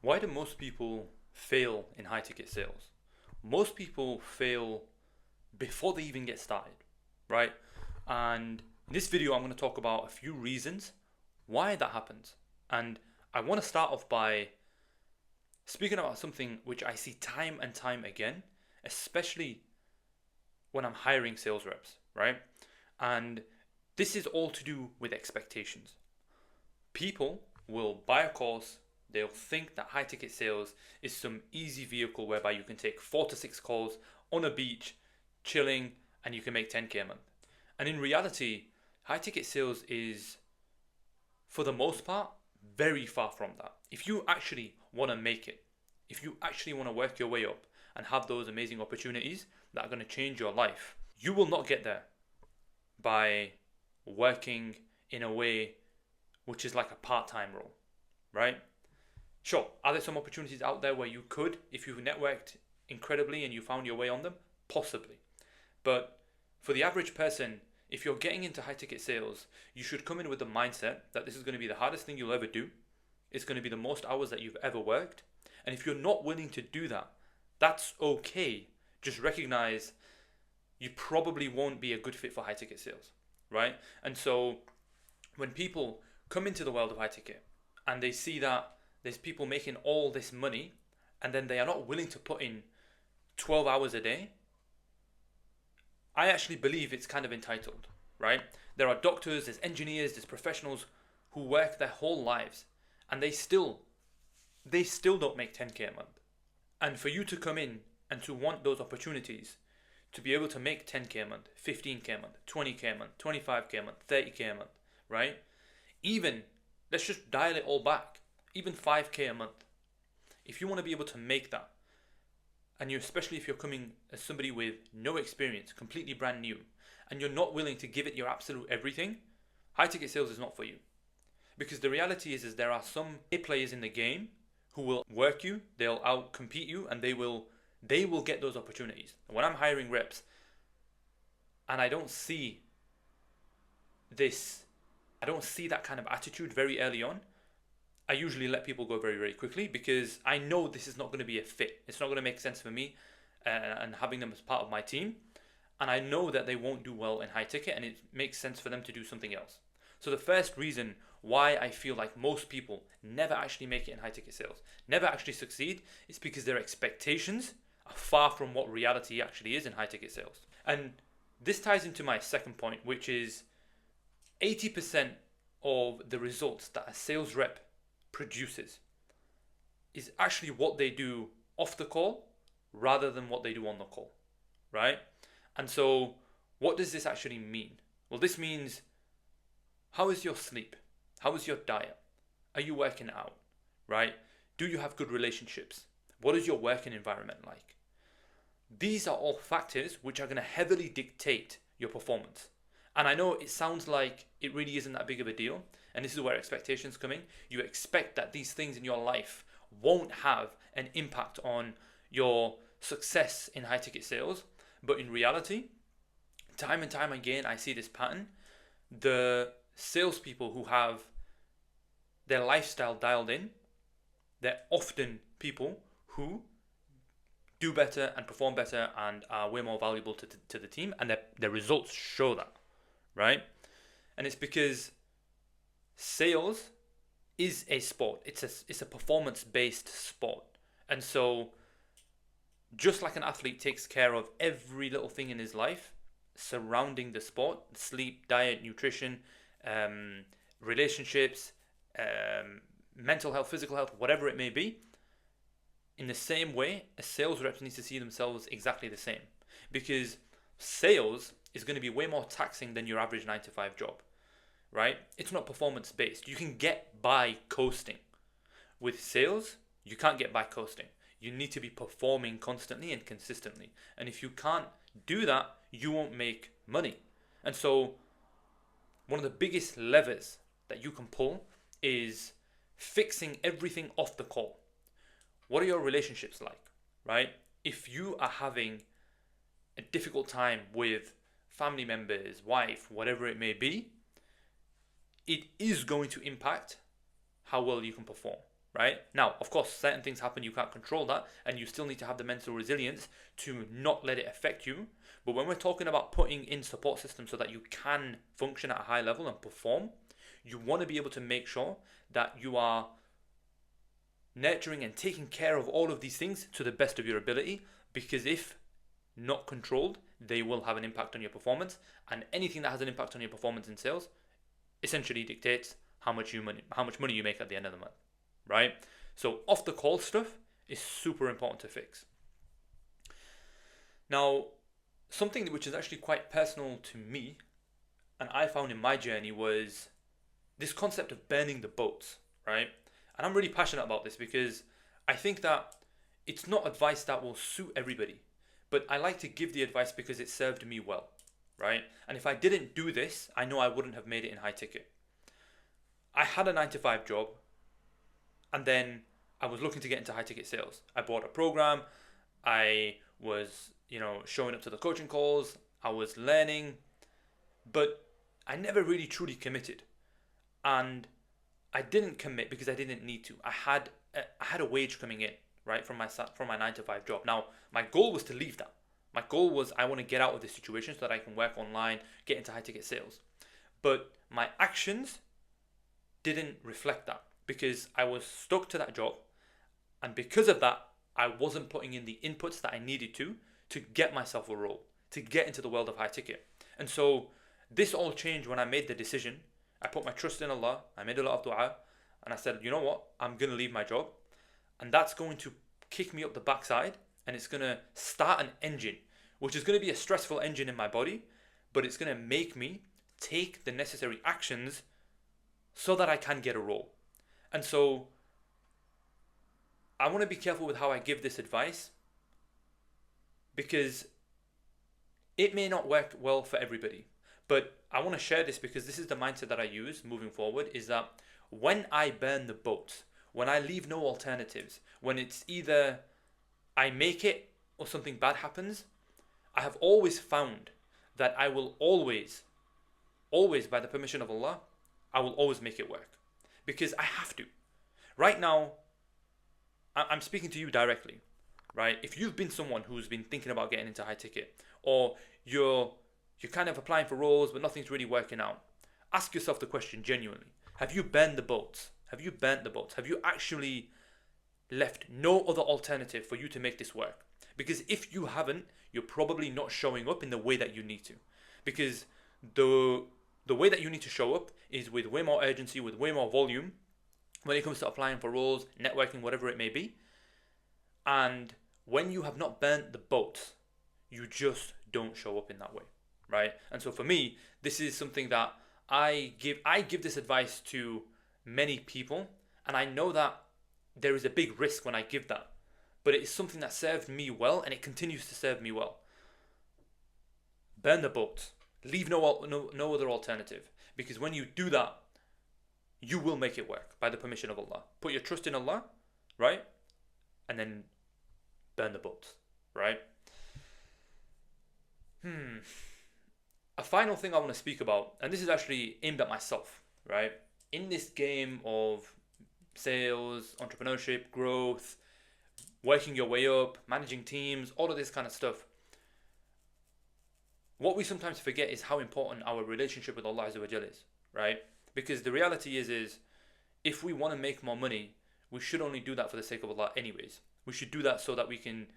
Why do most people fail in high ticket sales? Most people fail before they even get started, right? And in this video, I'm going to talk about a few reasons why that happens. And I want to start off by speaking about something which I see time and time again, especially when I'm hiring sales reps, right? And this is all to do with expectations. People will buy a course, they'll think that high ticket sales is some easy vehicle whereby you can take 4 to 6 calls on a beach, chilling, and you can make 10K a month. And in reality, high ticket sales is, for the most part, very far from that. If you actually want to make it, if you actually want to work your way up and have those amazing opportunities that are going to change your life, you will not get there by working in a way which is like a part-time role, right? Sure, are there some opportunities out there where you could, if you've networked incredibly and you found your way on them? Possibly. But for the average person, if you're getting into high ticket sales, you should come in with the mindset that this is going to be the hardest thing you'll ever do. It's going to be the most hours that you've ever worked. And if you're not willing to do that, that's okay. Just recognize you probably won't be a good fit for high ticket sales, right? And so when people come into the world of high ticket and they see that there's people making all this money and then they are not willing to put in 12 hours a day, I actually believe it's kind of entitled, right? There are doctors, there's engineers, there's professionals who work their whole lives and they still don't make 10K a month. And for you to come in and to want those opportunities to be able to make 10K a month, 15K a month, 20K a month, 25K a month, 30K a month, right? Even, let's just dial it all back, even 5K a month. If you want to be able to make that, and especially if you're coming as somebody with no experience, completely brand new, and you're not willing to give it your absolute everything, high ticket sales is not for you. Because the reality is there are some players in the game who will work you, they'll out-compete you, and they will get those opportunities. And when I'm hiring reps, and I don't see that kind of attitude very early on, I usually let people go very, very quickly because I know this is not going to be a fit. It's not going to make sense for me and having them as part of my team. And I know that they won't do well in high ticket and it makes sense for them to do something else. So the first reason why I feel like most people never actually make it in high ticket sales, never actually succeed, is because their expectations are far from what reality actually is in high ticket sales. And this ties into my second point, which is 80% of the results that a sales rep produces is actually what they do off the call rather than what they do on the call, right? And so what does this actually mean? Well, this means, how is your sleep? How is your diet? Are you working out, right? Do you have good relationships? What is your working environment like? These are all factors which are going to heavily dictate your performance. And I know it sounds like it really isn't that big of a deal. And this is where expectations come in. You expect that these things in your life won't have an impact on your success in high ticket sales. But in reality, time and time again, I see this pattern. The salespeople who have their lifestyle dialed in, they're often people who do better and perform better and are way more valuable to the team. And their results show that, right? And it's because sales is a sport. It's a performance-based sport. And so just like an athlete takes care of every little thing in his life surrounding the sport, sleep, diet, nutrition, relationships, mental health, physical health, whatever it may be, in the same way, a sales rep needs to see themselves exactly the same. Because sales is going to be way more taxing than your average 9 to 5 job. Right? It's not performance based. You can get by coasting. With sales, you can't get by coasting. You need to be performing constantly and consistently. And if you can't do that, you won't make money. And so one of the biggest levers that you can pull is fixing everything off the call. What are your relationships like? Right? If you are having a difficult time with family members, wife, whatever it may be, it is going to impact how well you can perform. right? Now, of course, certain things happen, you can't control that, and you still need to have the mental resilience to not let it affect you. But when we're talking about putting in support systems so that you can function at a high level and perform, you want to be able to make sure that you are nurturing and taking care of all of these things to the best of your ability, because if not controlled, they will have an impact on your performance, and anything that has an impact on your performance in sales essentially dictates how much money you make at the end of the month, right? So off the call stuff is super important to fix. Now, something which is actually quite personal to me and I found in my journey was this concept of burning the boats, right? And I'm really passionate about this because I think that it's not advice that will suit everybody, but I like to give the advice because it served me well, right? And if I didn't do this, I know I wouldn't have made it in high ticket. I had a 9 to 5 job, and then I was looking to get into high ticket sales. I bought a program. I was, showing up to the coaching calls. I was learning, but I never really truly committed. And I didn't commit because I didn't need to. I had a wage coming in, right, from my 9 to 5 job. Now, my goal was to leave that. My goal was I want to get out of this situation so that I can work online, get into high ticket sales. But my actions didn't reflect that because I was stuck to that job, and because of that, I wasn't putting in the inputs that I needed to get myself a role, to get into the world of high ticket. And so this all changed when I made the decision. I put my trust in Allah, I made a lot of dua, and I said, you know what, I'm going to leave my job, and that's going to kick me up the backside, and it's going to start an engine, which is going to be a stressful engine in my body, but it's going to make me take the necessary actions so that I can get a role. And so I want to be careful with how I give this advice because it may not work well for everybody. But I want to share this because this is the mindset that I use moving forward, is that when I burn the boats, when I leave no alternatives, when it's either I make it or something bad happens, I have always found that I will always, by the permission of Allah, I will always make it work because I have to. Right now, I'm speaking to you directly, right? If you've been someone who's been thinking about getting into high ticket, or you're kind of applying for roles but nothing's really working out, ask yourself the question genuinely. Have you burned the boats? Have you burnt the boats? Have you actually left no other alternative for you to make this work? Because if you haven't, you're probably not showing up in the way that you need to. Because the way that you need to show up is with way more urgency, with way more volume when it comes to applying for roles, networking, whatever it may be. And when you have not burnt the boats, you just don't show up in that way, right? And so for me, this is something that I give this advice to many people, and I know that there is a big risk when I give that, but it is something that served me well, and it continues to serve me well. Burn the boats. Leave no other alternative, because when you do that, you will make it work by the permission of Allah. Put your trust in Allah, right? And then burn the boats, right? A final thing I want to speak about, and this is actually aimed at myself, right? In this game of sales, entrepreneurship, growth, working your way up, managing teams, all of this kind of stuff, what we sometimes forget is how important our relationship with Allah Azza wa Jal is, right? Because the reality is if we want to make more money, we should only do that for the sake of Allah anyways. We should do that so that we can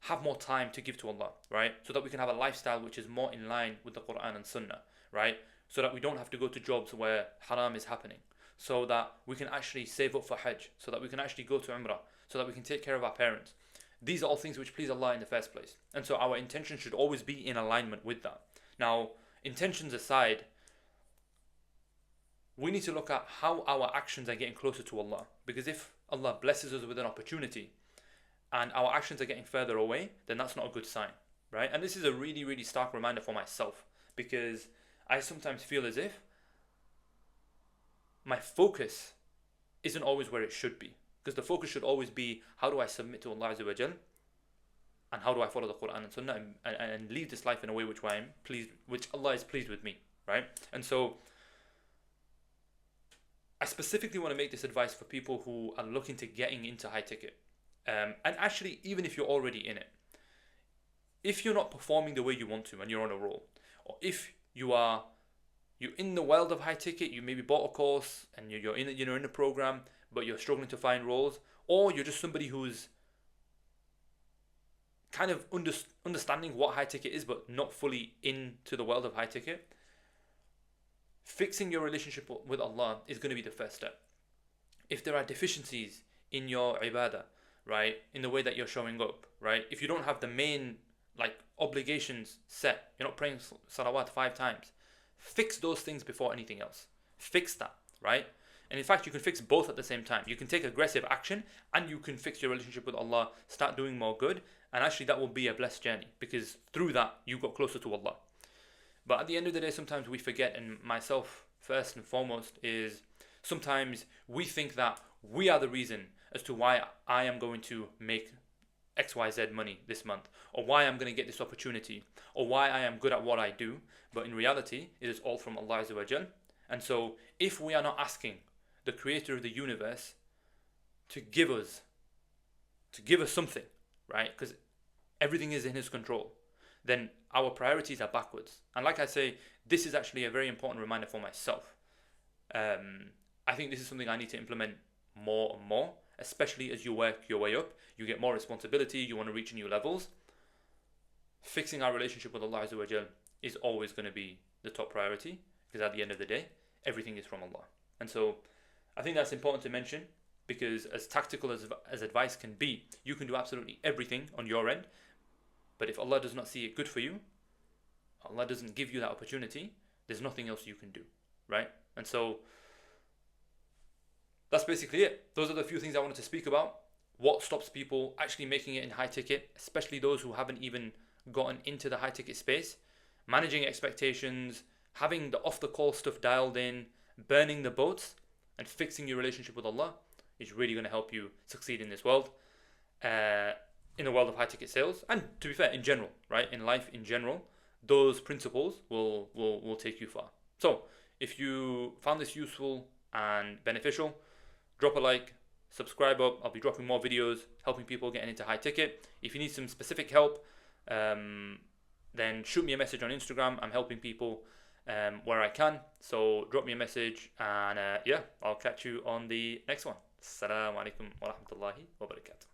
have more time to give to Allah, right? So that we can have a lifestyle which is more in line with the Quran and Sunnah, right? So that we don't have to go to jobs where haram is happening. So that we can actually save up for Hajj. So that we can actually go to Umrah. So that we can take care of our parents. These are all things which please Allah in the first place. And so our intention should always be in alignment with that. Now, intentions aside, we need to look at how our actions are getting closer to Allah. Because if Allah blesses us with an opportunity and our actions are getting further away, then that's not a good sign, right? And this is a really, really stark reminder for myself, because I sometimes feel as if my focus isn't always where it should be. Because the focus should always be, how do I submit to Allah Azza wa Jal, and how do I follow the Quran and Sunnah and lead this life in a way which Allah is pleased with me, right? And so I specifically want to make this advice for people who are looking to getting into high ticket. And actually, even if you're already in it, if you're not performing the way you want to and you're on a roll, or if you're in the world of high ticket, you maybe bought a course and you're in a program, but you're struggling to find roles, or you're just somebody who's kind of understanding what high ticket is, but not fully into the world of high ticket, fixing your relationship with Allah is going to be the first step. If there are deficiencies in your ibadah, right, in the way that you're showing up, right, if you don't have the main obligations set, you're not praying salawat 5 times, fix those things before anything else. Fix that, right? And in fact, you can fix both at the same time. You can take aggressive action and you can fix your relationship with Allah, start doing more good, and actually that will be a blessed journey, because through that you got closer to Allah. But at the end of the day, sometimes we forget, and myself first and foremost, is sometimes we think that we are the reason as to why I am going to make XYZ money this month, or why I'm going to get this opportunity, or why I am good at what I do. But in reality, it is all from Allah Azza wa Jal. And so if we are not asking the creator of the universe to give us something, right, because everything is in his control, then our priorities are backwards. And like I say, this is actually a very important reminder for myself. I think this is something I need to implement more and more, especially as you work your way up, you get more responsibility, you want to reach new levels. Fixing our relationship with Allah Azza wa Jal is always going to be the top priority, because at the end of the day, everything is from Allah. And so I think that's important to mention, because as tactical as advice can be, you can do absolutely everything on your end, but if Allah does not see it good for you, Allah doesn't give you that opportunity, there's nothing else you can do, right? And so that's basically it. Those are the few things I wanted to speak about. What stops people actually making it in high ticket, especially those who haven't even gotten into the high ticket space? Managing expectations, having the off the call stuff dialed in, burning the boats, and fixing your relationship with Allah is really going to help you succeed in this world, in the world of high ticket sales, and to be fair, in general, right? In life in general, those principles will take you far. So if you found this useful and beneficial, drop a like, subscribe up. I'll be dropping more videos helping people getting into high ticket. If you need some specific help, then shoot me a message on Instagram. I'm helping people where I can. So drop me a message, and I'll catch you on the next one. Assalamu alaikum wa rahmatullahi wa barakatuh.